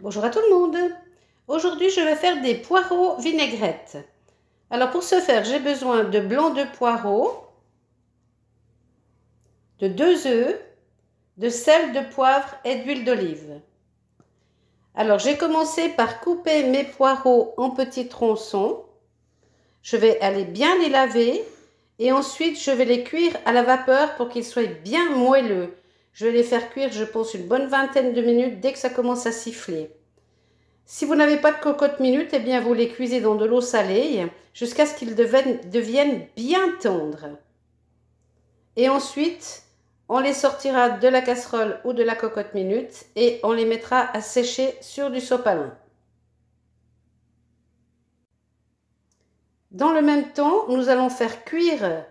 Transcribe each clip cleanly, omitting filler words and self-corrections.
Bonjour à tout le monde. Aujourd'hui, je vais faire des poireaux vinaigrettes. Alors pour ce faire, j'ai besoin de blanc de poireau, de 2 œufs, de sel, de poivre et d'huile d'olive. Alors j'ai commencé par couper mes poireaux en petits tronçons. Je vais aller bien les laver et ensuite je vais les cuire à la vapeur pour qu'ils soient bien moelleux. Je vais les faire cuire, je pense, une bonne vingtaine de minutes dès que ça commence à siffler. Si vous n'avez pas de cocotte minute, eh bien vous les cuisez dans de l'eau salée jusqu'à ce qu'ils deviennent bien tendres. Et ensuite, on les sortira de la casserole ou de la cocotte minute et on les mettra à sécher sur du sopalin. Dans le même temps, nous allons faire cuire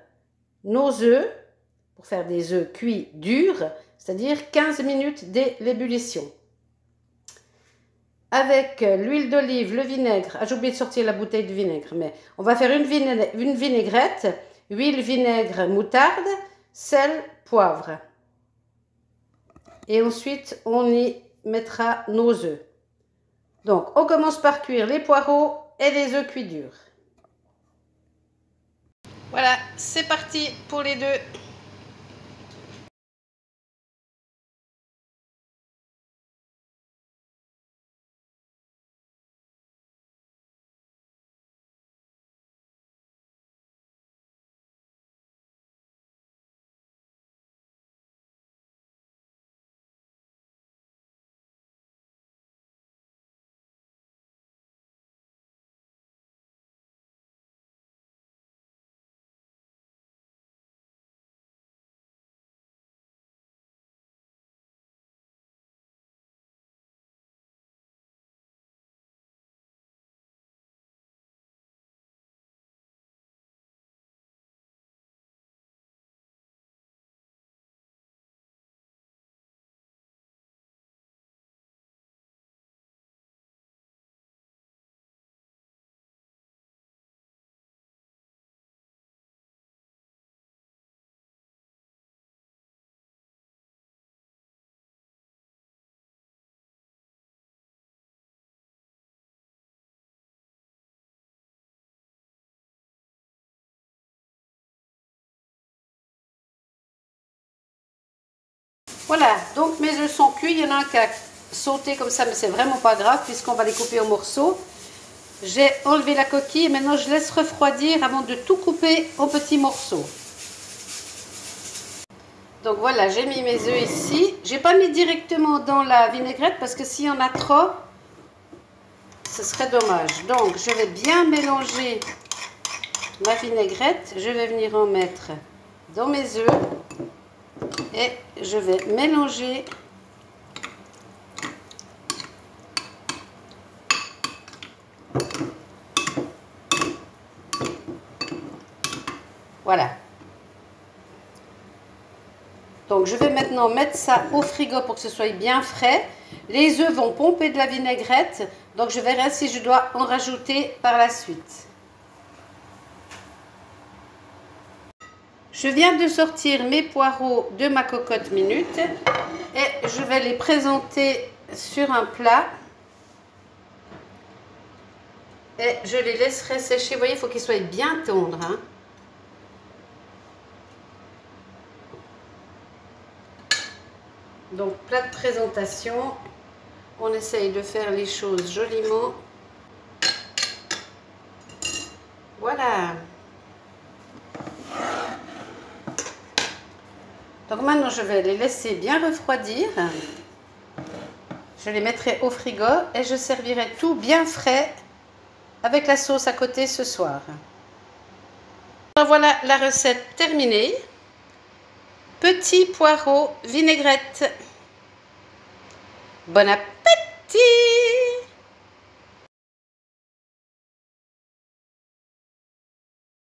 nos œufs pour faire des œufs cuits durs, c'est-à-dire 15 minutes dès l'ébullition. Avec l'huile d'olive, le vinaigre, j'ai oublié de sortir la bouteille de vinaigre, mais on va faire une vinaigrette, huile, vinaigre, moutarde, sel, poivre. Et ensuite, on y mettra nos œufs. Donc, on commence par cuire les poireaux et les œufs cuits durs. Voilà, c'est parti pour les deux. Voilà, donc mes œufs sont cuits. Il y en a un qui a sauté comme ça, mais c'est vraiment pas grave puisqu'on va les couper en morceaux. J'ai enlevé la coquille et maintenant je laisse refroidir avant de tout couper en petits morceaux. Donc voilà, j'ai mis mes œufs ici. J'ai pas mis directement dans la vinaigrette parce que s'il y en a trop, ce serait dommage. Donc je vais bien mélanger ma vinaigrette. Je vais venir en mettre dans mes œufs et je vais mélanger voilà. Donc je vais maintenant mettre ça au frigo pour que ce soit bien frais. Les œufs vont pomper de la vinaigrette, donc je verrai si je dois en rajouter par la suite. Je viens de sortir mes poireaux de ma cocotte minute et je vais les présenter sur un plat. Et je les laisserai sécher. Vous voyez, il faut qu'ils soient bien tendres, hein. Donc, plat de présentation. On essaye de faire les choses joliment. Voilà. Donc maintenant, je vais les laisser bien refroidir. Je les mettrai au frigo et je servirai tout bien frais avec la sauce à côté ce soir. Alors voilà la recette terminée. Petits poireaux vinaigrette. Bon appétit!